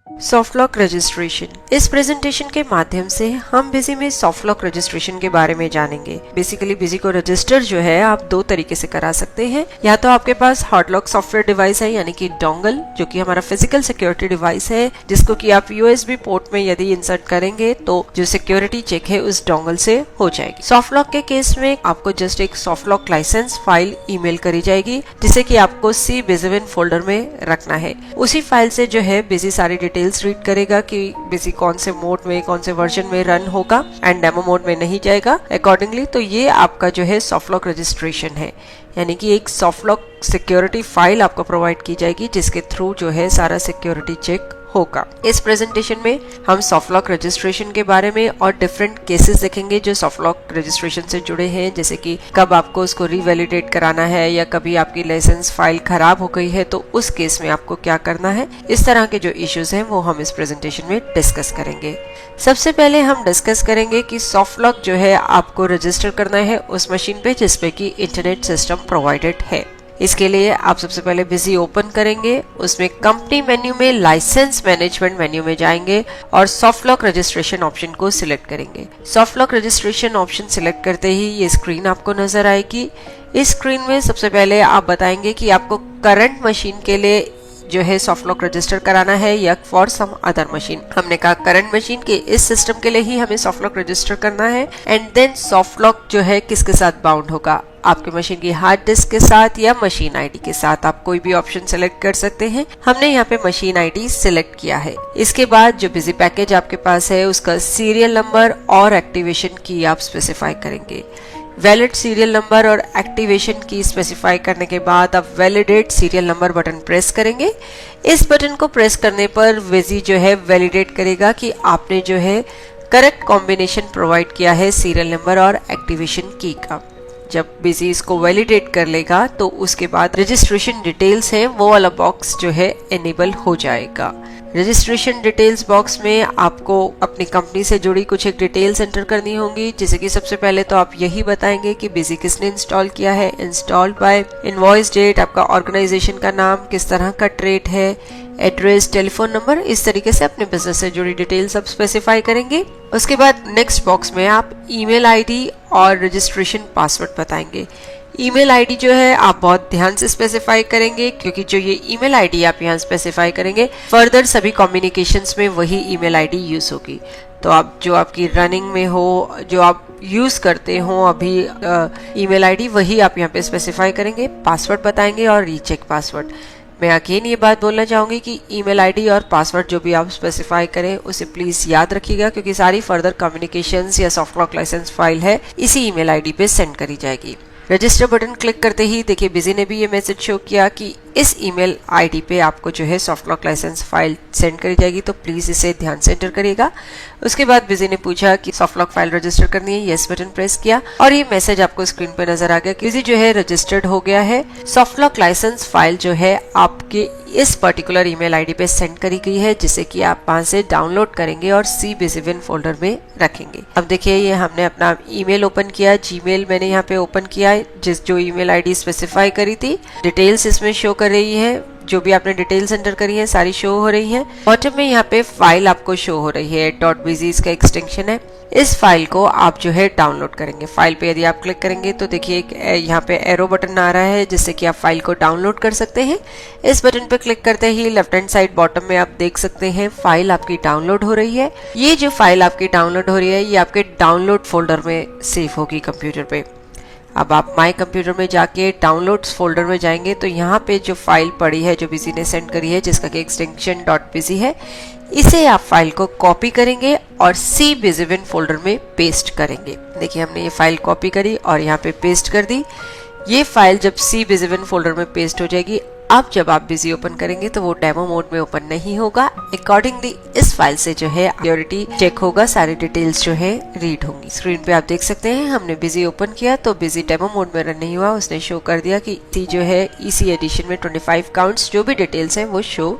Soft lock registration. इस presentation के माध्यम से हम बिजी में सॉफ्ट लॉक रजिस्ट्रेशन के बारे में जानेंगे। बेसिकली बिजी को रजिस्टर जो है आप दो तरीके से करा सकते हैं। या तो आपके पास हॉट लॉक सॉफ्टवेयर डिवाइस है, यानी कि डोंगल, जो कि हमारा फिजिकल सिक्योरिटी डिवाइस है, जिसको कि आप यूएसबी पोर्ट में यदि इंसर्ट करेंगे तो जो सिक्योरिटी चेक है उस डोंगल से हो जाएगी। सॉफ्ट लॉक के केस में आपको जस्ट एक soft lock licence file email करी जाएगी, जिसे कि आपको सी बिजीविन फोल्डर में रखना है। उसी फाइल से जो है बिजी सारी डिटेल्स रीड करेगा कि बिजी कौन से मोड में, कौन से वर्जन में रन होगा एंड डेमो मोड में नहीं जाएगा अकॉर्डिंगली। तो ये आपका जो है सॉफ्ट लॉक रजिस्ट्रेशन है, यानी कि एक सॉफ्ट लॉक सिक्योरिटी फाइल आपको प्रोवाइड की जाएगी जिसके थ्रू जो है सारा सिक्योरिटी चेक होगा। इस प्रेजेंटेशन में हम सॉफ्ट लॉक रजिस्ट्रेशन के बारे में और डिफरेंट केसेस देखेंगे जो सॉफ्ट लॉक रजिस्ट्रेशन से जुड़े हैं, जैसे कि कब आपको उसको रीवैलिडेट कराना है या कभी आपकी लाइसेंस फाइल खराब हो गई है तो उस केस में आपको क्या करना है। इस तरह के जो इश्यूज हैं वो हम इस प्रेजेंटेशन में डिस्कस करेंगे। सबसे पहले हम डिस्कस करेंगे कि सॉफ्ट लॉक जो है आपको रजिस्टर करना है उस मशीन पे जिसपे कि इंटरनेट सिस्टम प्रोवाइडेड है। इसके लिए आप सबसे पहले बिजी ओपन करेंगे, उसमें कंपनी मेन्यू में लाइसेंस मैनेजमेंट मेन्यू में जाएंगे और सॉफ्ट लॉक रजिस्ट्रेशन ऑप्शन को सिलेक्ट करेंगे। Soft lock registration option select करते ही ये स्क्रीन आपको नजर आएगी। इस स्क्रीन में सबसे पहले आप बताएंगे कि आपको करंट मशीन के लिए जो है सॉफ्ट लॉक रजिस्टर कराना है या फॉर सम अदर मशीन। हमने कहा करंट मशीन के इस सिस्टम के लिए ही हमें सॉफ्ट लॉक रजिस्टर करना है। एंड देन सॉफ्ट लॉक जो है किसके साथ बाउंड होगा, आपके मशीन की हार्ड डिस्क के साथ या मशीन आईडी के साथ। आप कोई भी ऑप्शन सेलेक्ट कर सकते हैं। हमने यहाँ पे मशीन आईडी सिलेक्ट किया है। इसके बाद जो बिजी पैकेज आपके पास है उसका सीरियल नंबर और एक्टिवेशन की आप स्पेसिफाई करेंगे। वैलिड सीरियल नंबर और एक्टिवेशन की स्पेसिफाई करने के बाद आप validate serial number button press करेंगे। इस बटन को प्रेस करने पर बिजी जो है वैलिडेट करेगा कि आपने जो है करेक्ट कॉम्बिनेशन प्रोवाइड किया है सीरियल नंबर और एक्टिवेशन की का। जब बिजी इसको वैलिडेट कर लेगा तो उसके बाद रजिस्ट्रेशन डिटेल्स है वो वाला बॉक्स जो है एनेबल हो जाएगा। रजिस्ट्रेशन डिटेल्स बॉक्स में आपको अपनी कंपनी से जुड़ी कुछ एक डिटेल्स एंटर करनी होंगी, जैसे कि सबसे पहले तो आप यही बताएंगे कि बिजी किसने इंस्टॉल किया है, इंस्टॉल्ड बाय, इनवॉइस डेट, आपका ऑर्गेनाइजेशन का नाम, किस तरह का ट्रेड है, एड्रेस, टेलीफोन नंबर, इस तरीके से अपने बिजनेस से जुड़ी डिटेल्स आप स्पेसिफाई करेंगे। उसके बाद नेक्स्ट बॉक्स में आप ईमेल आईडी और रजिस्ट्रेशन पासवर्ड बताएंगे। ईमेल आईडी जो है आप बहुत ध्यान से स्पेसिफाई करेंगे, क्योंकि जो ये ईमेल आईडी आप यहाँ स्पेसिफाई करेंगे फर्दर सभी कम्युनिकेशंस में वही ईमेल आईडी यूज होगी। तो आप जो आपकी रनिंग में हो, जो आप यूज करते हो अभी ईमेल आईडी, वही आप यहाँ पे स्पेसिफाई करेंगे। पासवर्ड बताएंगे और रीचेक पासवर्ड। मैं अगेन ये बात बोलना चाहूंगी कि ईमेल आईडी और पासवर्ड जो भी आप स्पेसिफाई करें उसे प्लीज याद रखिएगा, क्योंकि सारी फर्दर कम्युनिकेशंस या सॉफ्ट लॉक लाइसेंस फाइल है इसी ईमेल आईडी पे सेंड करी जाएगी। रजिस्टर बटन क्लिक करते ही देखिए बिजी ने भी ये मैसेज शो किया कि इस ईमेल आईडी पे आपको जो है soft lock licence file send करी जाएगी, तो प्लीज इसे ध्यान से एंटर करिएगा। उसके बाद बिजी ने पूछा कि सॉफ्ट लॉक फाइल रजिस्टर करनी है, यस बटन प्रेस किया और ये मैसेज आपको स्क्रीन पे नजर आ गया कि बिजी जो है रजिस्टर्ड हो गया है। सॉफ्ट लॉक लाइसेंस फाइल जो है आपके इस पर्टिकुलर ईमेल आईडी पे सेंड करी गई है, जिसे कि आप वहां से डाउनलोड करेंगे और सी बिजीविन फोल्डर में रखेंगे। अब देखिए ये हमने अपना ईमेल ओपन किया, जीमेल मैंने यहाँ पे ओपन किया है, जो ईमेल आईडी स्पेसिफाई करी थी। डिटेल्स इसमें शो कर रही है, जो भी आपने डिटेल्स एंटर करी है सारी शो हो रही है। बॉटम में यहाँ पे फाइल आपको शो हो रही है, .bz इसका एक्सटेंशन है। इस फाइल को आप जो है डाउनलोड करेंगे। फाइल पे यदि आप क्लिक करेंगे तो देखिए एक यहाँ पे एरो बटन आ रहा है, जिससे कि आप फाइल को डाउनलोड कर सकते हैं। इस बटन पे क्लिक करते ही लेफ्ट हैंड साइड बॉटम में आप देख सकते हैं फाइल आपकी डाउनलोड हो रही है। ये जो फाइल आपकी डाउनलोड हो रही है ये आपके डाउनलोड फोल्डर में सेव होगी कंप्यूटर पे। अब आप माई कंप्यूटर में जाके डाउनलोड्स फोल्डर में जाएंगे तो यहाँ पे जो फाइल पड़ी है जो बिजी ने सेंड करी है, जिसका कि एक्सटेंशन .bz है, इसे आप फाइल को कॉपी करेंगे और सी बिजीविन फोल्डर में पेस्ट करेंगे। देखिए हमने ये फाइल कॉपी करी और यहाँ पे पेस्ट कर दी। ये फाइल जब सी बिजीविन फोल्डर में पेस्ट हो जाएगी, अब जब आप बिजी ओपन करेंगे तो वो डेमो मोड में ओपन नहीं होगा। अकॉर्डिंगली इस फाइल से जो है सिक्योरिटी चेक होगा, सारी डिटेल्स जो है रीड होंगी। स्क्रीन पे आप देख सकते हैं हमने बिजी ओपन किया तो बिजी डेमो मोड में रन नहीं हुआ, उसने शो कर दिया कि जो है इसी एडिशन में 25 काउंट्स जो भी डिटेल्स हैं वो शो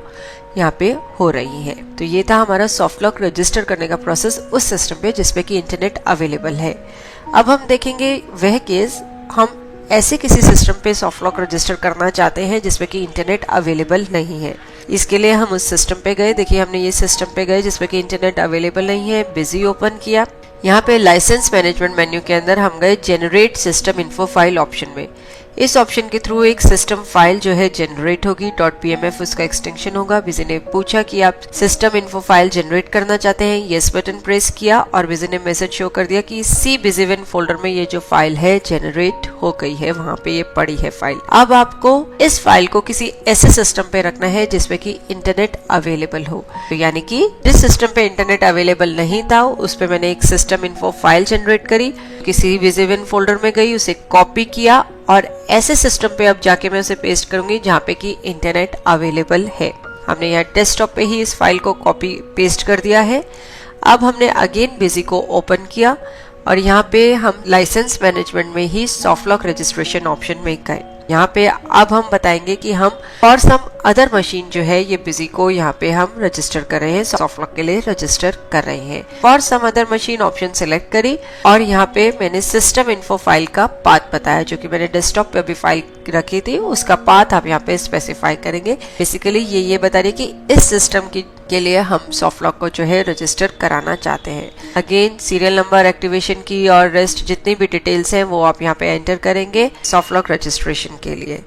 यहाँ पे हो रही है। तो ये था हमारा सॉफ्ट लॉक रजिस्टर करने का प्रोसेस उस सिस्टम पे जिसपे कि इंटरनेट अवेलेबल है। अब हम देखेंगे वह केस हम ऐसे किसी सिस्टम पे सॉफ्ट लॉक रजिस्टर करना चाहते हैं जिसमें कि इंटरनेट अवेलेबल नहीं है। इसके लिए हम उस सिस्टम पे गए। देखिए हमने ये सिस्टम पे गए जिसमें कि इंटरनेट अवेलेबल नहीं है, बिजी ओपन किया। यहाँ पे लाइसेंस मैनेजमेंट मेन्यू के अंदर हम गए generate system info file option में। इस ऑप्शन के थ्रू एक सिस्टम फाइल जो है जनरेट होगी, .pmf उसका एक्सटेंशन होगा। बिजी ने पूछा कि आप सिस्टम इन्फो फाइल जनरेट करना चाहते हैं, येस बटन प्रेस किया और बिजी ने मैसेज शो कर दिया कि सी बिजीवन फोल्डर में ये जो फाइल है जनरेट हो गई है, वहां पे ये पड़ी है फाइल। अब आपको इस फाइल को किसी ऐसे सिस्टम पे रखना है जिसमें कि इंटरनेट अवेलेबल हो। तो यानी कि जिस सिस्टम पे इंटरनेट अवेलेबल नहीं था उस पे मैंने एक सिस्टम इन्फो फाइल जनरेट करी, किसी बिजीवन फोल्डर में गई, उसे कॉपी किया और ऐसे सिस्टम पे अब जाके मैं उसे पेस्ट करूंगी जहाँ पे कि इंटरनेट अवेलेबल है। हमने यहाँ डेस्कटॉप पे ही इस फाइल को कॉपी पेस्ट कर दिया है। अब हमने अगेन बिजी को ओपन किया और यहाँ पे हम लाइसेंस मैनेजमेंट में ही सॉफ्ट लॉक रजिस्ट्रेशन ऑप्शन में गए। यहाँ पे अब हम बताएंगे कि हम और सम अदर मशीन जो है ये बिजी को यहाँ पे हम रजिस्टर कर रहे हैं, सॉफ्ट लॉक के लिए रजिस्टर कर रहे हैं। For some other machine option select करी और यहाँ पे मैंने सिस्टम इन्फो फाइल का पाथ बताया, जो कि मैंने डेस्कटॉप पे अभी फाइल रखी थी, उसका पाथ आप यहाँ पे स्पेसिफाई करेंगे। बेसिकली ये बता रही कि इस सिस्टम के लिए हम सॉफ्ट लॉक को जो है रजिस्टर कराना चाहते हैं। अगेन सीरियल नंबर, एक्टिवेशन की और रेस्ट जितनी भी डिटेल्स हैं वो आप यहाँ पे एंटर करेंगे सॉफ्ट लॉक रजिस्ट्रेशन के लिए।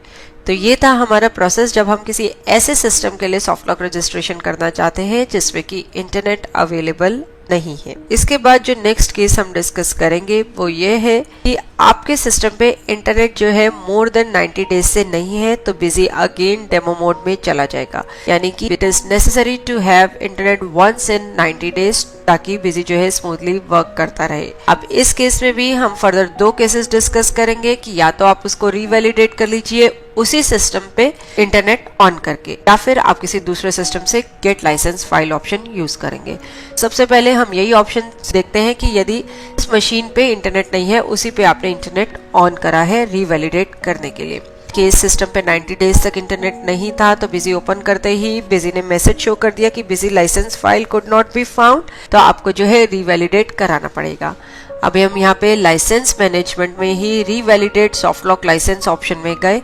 तो ये था हमारा प्रोसेस जब हम किसी ऐसे सिस्टम के लिए सॉफ्ट लॉक रजिस्ट्रेशन करना चाहते हैं जिसमें कि इंटरनेट अवेलेबल नहीं है। इसके बाद जो नेक्स्ट केस हम डिस्कस करेंगे वो ये है कि आपके सिस्टम पे इंटरनेट जो है मोर देन 90 डेज से नहीं है तो बिजी अगेन डेमो मोड में चला जाएगा। यानी कि it is necessary to have internet once in 90 days ताकि बिजी जो है स्मूथली वर्क करता रहे। अब इस केस में भी हम फर्दर दो केसेस डिस्कस करेंगे कि या तो आप उसको रीवैलिडेट कर लीजिए उसी सिस्टम पे इंटरनेट ऑन करके, या फिर आप किसी दूसरे सिस्टम से get licence file option use करेंगे। सबसे पहले हम यही ऑप्शन देखते हैं कि यदि इस मशीन पे इंटरनेट नहीं है उसी पे आपने इंटरनेट ऑन करा है रीवैलिडेट करने के लिए। केस सिस्टम पे 90 डेज तक इंटरनेट नहीं था तो बिजी ओपन करते ही बिजी ने मैसेज शो कर दिया कि Busy licence file could not be found, तो आपको जो है रीवैलिडेट कराना पड़ेगा। अभी हम यहाँ पे लाइसेंस मैनेजमेंट में ही रीवैलिडेट सॉफ्ट लॉक लाइसेंस ऑप्शन में गए।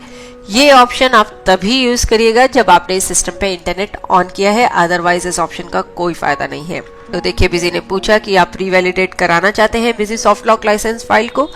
ये ऑप्शन आप तभी यूज करिएगा जब आपने इस सिस्टम पे इंटरनेट ऑन किया है, अदरवाइज इस ऑप्शन का कोई फायदा नहीं है। तो देखिए बिजी ने पूछा कि आप रीवैलिडेट कराना चाहते हैं Busy soft lock licence file को,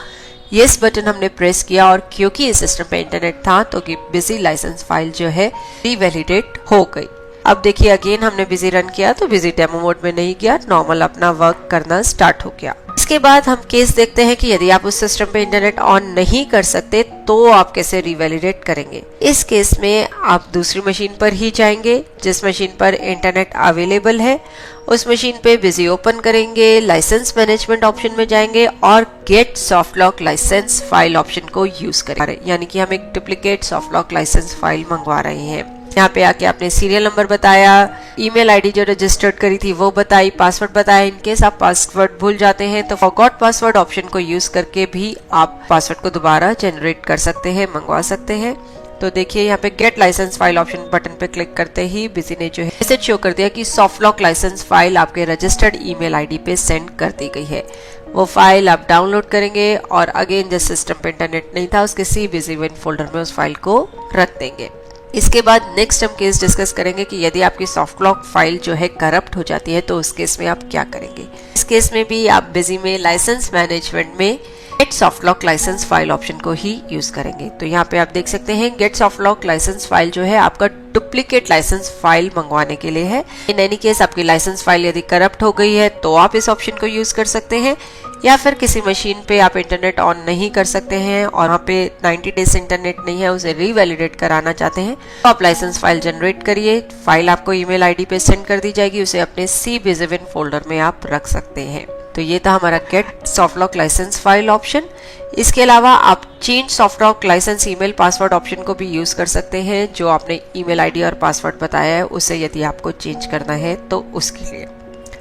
येस बटन हमने प्रेस किया और क्योंकि इस सिस्टम पे इंटरनेट था तो कि बिजी लाइसेंस फाइल जो है रीवैलिडेट हो गई। अब देखिए अगेन हमने बिजी रन किया तो बिजी डेमो मोड में नहीं गया, नॉर्मल अपना वर्क करना स्टार्ट हो गया। इसके बाद हम केस देखते हैं कि यदि आप उस सिस्टम पे इंटरनेट ऑन नहीं कर सकते तो आप कैसे रीवैलिडेट करेंगे। इस केस में आप दूसरी मशीन पर ही जाएंगे जिस मशीन पर इंटरनेट अवेलेबल है, उस मशीन पे बिजी ओपन करेंगे, लाइसेंस मैनेजमेंट ऑप्शन में जाएंगे और get soft lock licence file option को यूज करेंगे। यानी कि हम एक duplicate soft lock licence file मंगवा रहे हैं। यहाँ पे आके आपने सीरियल नंबर बताया, ईमेल आईडी जो रजिस्टर्ड करी थी वो बताई, पासवर्ड बताया। इनकेस आप पासवर्ड भूल जाते हैं तो फॉरगॉट पासवर्ड ऑप्शन को यूज करके भी आप पासवर्ड को दोबारा जनरेट कर सकते हैं, मंगवा सकते हैं। तो देखिए यहाँ पे get licence file option button पे क्लिक करते ही बिजी ने जो है मैसेज शो कर दिया कि सॉफ्ट लॉक लाइसेंस फाइल आपके रजिस्टर्ड ईमेल आईडी पे सेंड कर दी गई है। वो फाइल आप डाउनलोड करेंगे और अगेन जिस सिस्टम पे इंटरनेट नहीं था उसके सी बिजी विन फोल्डर में उस फाइल को रख देंगे। इसके बाद नेक्स्ट हम केस डिस्कस करेंगे कि यदि आपकी सॉफ्ट लॉक फाइल जो है करप्ट हो जाती है तो उस केस में आप क्या करेंगे। इस केस में भी आप बिजी में लाइसेंस मैनेजमेंट में get soft lock licence file option को ही यूज करेंगे। तो यहाँ पे आप देख सकते हैं get soft lock licence file जो है आपका डुप्लीकेट लाइसेंस फाइल मंगवाने के लिए है। इन एनी केस आपकी लाइसेंस फाइल यदि करप्ट हो गई है तो आप इस ऑप्शन को यूज कर सकते हैं, या फिर किसी मशीन पे आप इंटरनेट ऑन नहीं कर सकते हैं और वहाँ पे 90 डेज इंटरनेट नहीं है, उसे रीवैलिडेट कराना चाहते हैं तो आप लाइसेंस फाइल जनरेट करिए। फाइल आपको ईमेल आईडी पे सेंड कर दी जाएगी, उसे अपने सी बिजीविन फोल्डर में आप रख सकते हैं। तो ये था हमारा get soft lock licence file option. इसके अलावा आप change soft lock licence email password option को भी यूज कर सकते हैं। जो आपने ईमेल आईडी और पासवर्ड बताया है उसे यदि आपको चेंज करना है तो उसके लिए।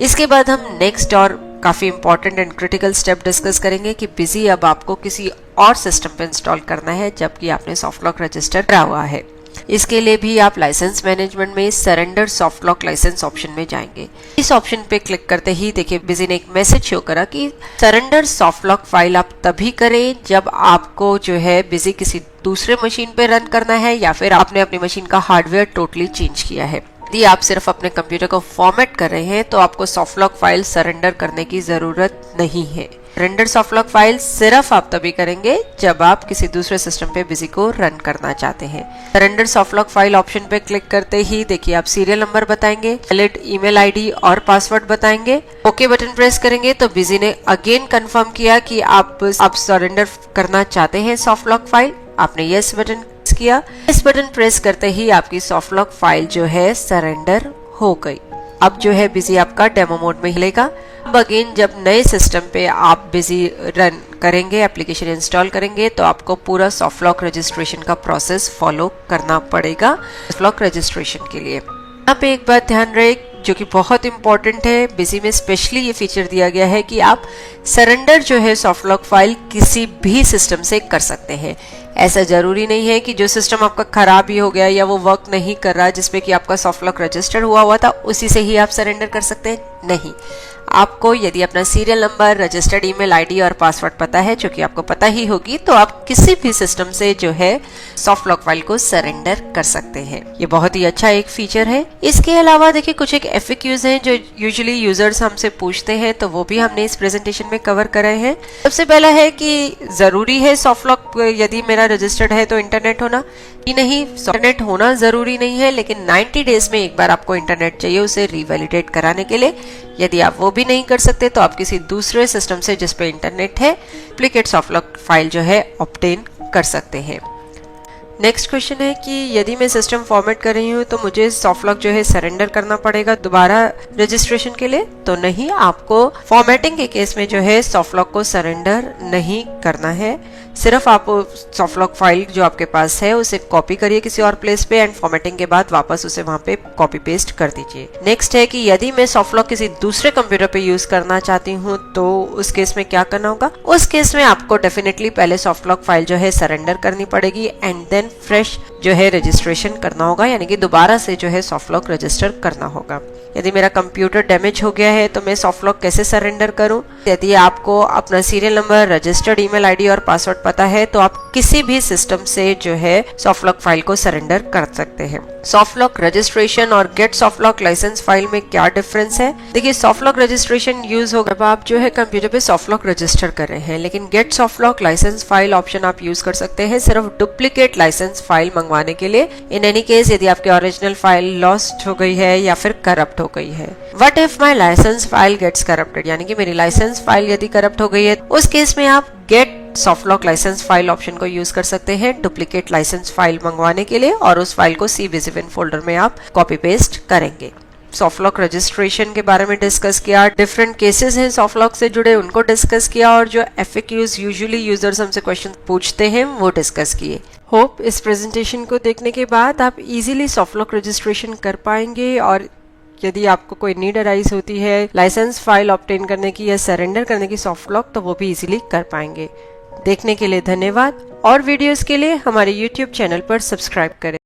इसके बाद हम नेक्स्ट और काफी important and critical step discuss करेंगे कि बिजी अब आपको किसी और सिस्टम पे इंस्टॉल करना है जबकि आपने सॉफ्ट लॉक रजिस्टर करा हुआ है। इसके लिए भी आप लाइसेंस मैनेजमेंट में surrender soft lock licence option में जाएंगे। इस ऑप्शन पे क्लिक करते ही देखिए बिजी ने एक मैसेज शो करा कि सरेंडर सॉफ्ट लॉक फाइल आप तभी करें जब आपको जो है बिजी किसी दूसरे मशीन पे रन करना है या फिर आपने अपनी मशीन का हार्डवेयर टोटली चेंज किया है। यदि आप सिर्फ अपने कंप्यूटर को फॉर्मेट कर रहे हैं तो आपको सॉफ्ट लॉक फाइल सरेंडर करने की जरूरत नहीं है। सरेंडर सॉफ्ट लॉक फाइल सिर्फ आप तभी करेंगे जब आप किसी दूसरे सिस्टम पे बिजी को रन करना चाहते हैं। Surrender soft lock file option पे क्लिक करते ही देखिए आप सीरियल नंबर बताएंगे, वैलिड ईमेल आईडी और पासवर्ड बताएंगे। ओके बटन प्रेस करेंगे तो बिजी ने अगेन कंफर्म किया कि आप सरेंडर करना चाहते हैं सॉफ्ट लॉक फाइल। आपने यस बटन किया। इस बटन प्रेस करते ही आपकी सॉफ्ट लॉक फाइल जो है सरेंडर हो गई। अब जो है बिजी आपका डेमो मोड में हिलेगा। अब अगेन जब नए सिस्टम पे आप बिजी रन करेंगे, एप्लीकेशन इंस्टॉल करेंगे, तो आपको पूरा सॉफ्ट लॉक रजिस्ट्रेशन का प्रोसेस फॉलो करना पड़ेगा सॉफ्ट लॉक रजिस्ट्रेशन के लिए। यहाँ पे एक बात ध्यान रहे जो कि बहुत इंपॉर्टेंट है, बिजी में स्पेशली ये फीचर दिया गया है कि आप सरेंडर जो है सॉफ्ट लॉक फाइल किसी भी सिस्टम से कर सकते हैं। ऐसा जरूरी नहीं है कि जो सिस्टम आपका खराब ही हो गया या वो वर्क नहीं कर रहा जिसपे कि आपका सॉफ्ट लॉक रजिस्टर हुआ था उसी से ही आप सरेंडर कर सकते हैं, नहीं। आपको यदि अपना serial number, registered email ID और पासवर्ड पता है, जो कि आपको पता ही होगी, तो आप किसी भी सिस्टम से जो है सॉफ्ट लॉक फाइल को सरेंडर कर सकते हैं। ये बहुत ही अच्छा एक फीचर है। इसके अलावा देखिए कुछ एक FAQs हैं जो यूजुअली यूजर्स हमसे पूछते हैं, तो वो भी हमने इस प्रेजेंटेशन में कवर करे हैं। सबसे पहला है कि जरूरी है सॉफ्ट लॉक यदि मेरा रजिस्टर्ड है तो इंटरनेट होना ही नहीं। इंटरनेट होना जरूरी नहीं है, लेकिन 90 डेज में एक बार आपको इंटरनेट चाहिए उसे रिवैलिडेट कराने के लिए। यदि आप वो भी नहीं कर सकते तो आप किसी दूसरे सिस्टम से जिस पे इंटरनेट है डुप्लीकेट सॉफ्ट लॉक फाइल जो है ऑब्टेन कर सकते हैं। नेक्स्ट क्वेश्चन है कि यदि मैं सिस्टम फॉर्मेट कर रही हूँ तो मुझे सॉफ्ट लॉक जो है सरेंडर करना पड़ेगा दोबारा रजिस्ट्रेशन के लिए? तो नहीं, आपको फॉर्मेटिंग के केस में जो है सॉफ्ट लॉक को सरेंडर नहीं करना है। सिर्फ आप सॉफ्ट लॉक फाइल जो आपके पास है उसे कॉपी करिए किसी और प्लेस पे एंड फॉर्मेटिंग के बाद वापस उसे वहां पे कॉपी पेस्ट कर दीजिए। नेक्स्ट है कि यदि मैं सॉफ्ट लॉक किसी दूसरे कंप्यूटर पे यूज करना चाहती हूँ तो उस केस में क्या करना होगा? उस केस में आपको डेफिनेटली पहले सॉफ्ट लॉक फाइल जो है सरेंडर करनी पड़ेगी एंड देन फ्रेश जो है रजिस्ट्रेशन करना होगा, यानी कि दोबारा से जो है सॉफ्ट लॉक रजिस्टर करना होगा। यदि मेरा कंप्यूटर डैमेज हो गया है तो मैं सॉफ्ट लॉक कैसे सरेंडर करूं? यदि आपको अपना serial number, registered email ID और पासवर्ड पता है तो आप किसी भी सिस्टम से जो है सॉफ्ट लॉक फाइल को सरेंडर कर सकते हैं। सॉफ्ट लॉक रजिस्ट्रेशन और get soft lock licence file में क्या डिफरेंस है? देखिए, सॉफ्ट लॉक रजिस्ट्रेशन यूज होगा जब आप जो है कंप्यूटर पे सॉफ्ट लॉक रजिस्टर कर रहे हैं, लेकिन get soft lock licence file option आप यूज कर सकते हैं सिर्फ डुप्लीकेट लाइसेंस फाइल मंगवाने के लिए। इन एनी केस यदि आपकी ओरिजिनल फाइल लॉस्ट हो गई है या फिर करप्ट हो गई है। What if my licence file gets corrupted, यानी कि मेरी लाइसेंस फाइल यदि करप्ट हो गई है, उस केस में आप get soft lock licence file option को यूज कर सकते हैं डुप्लीकेट लाइसेंस फाइल मंगवाने के लिए, और उस फाइल को CBZIN फोल्डर में आप कॉपी पेस्ट करेंगे। सॉफ्ट लॉक रजिस्ट्रेशन के बारे में डिस्कस किया, डिफरेंट केसेस हैं सॉफ्ट लॉक से जुड़े उनको डिस्कस किया, और जो FAQs यूजुअली यूजर्स हमसे क्वेश्चन पूछते हैं वो डिस्कस किए। होप इस प्रेजेंटेशन को देखने के बाद आप इजीली सॉफ्ट लॉक रजिस्ट्रेशन कर पाएंगे, और यदि आपको कोई नीड अराइज होती है लाइसेंस फाइल ऑब्टेन करने की या सरेंडर करने की सॉफ्ट लॉक, तो वो भी इजीली कर पाएंगे। देखने के लिए धन्यवाद, और वीडियोस के लिए हमारे YouTube चैनल पर सब्सक्राइब करें।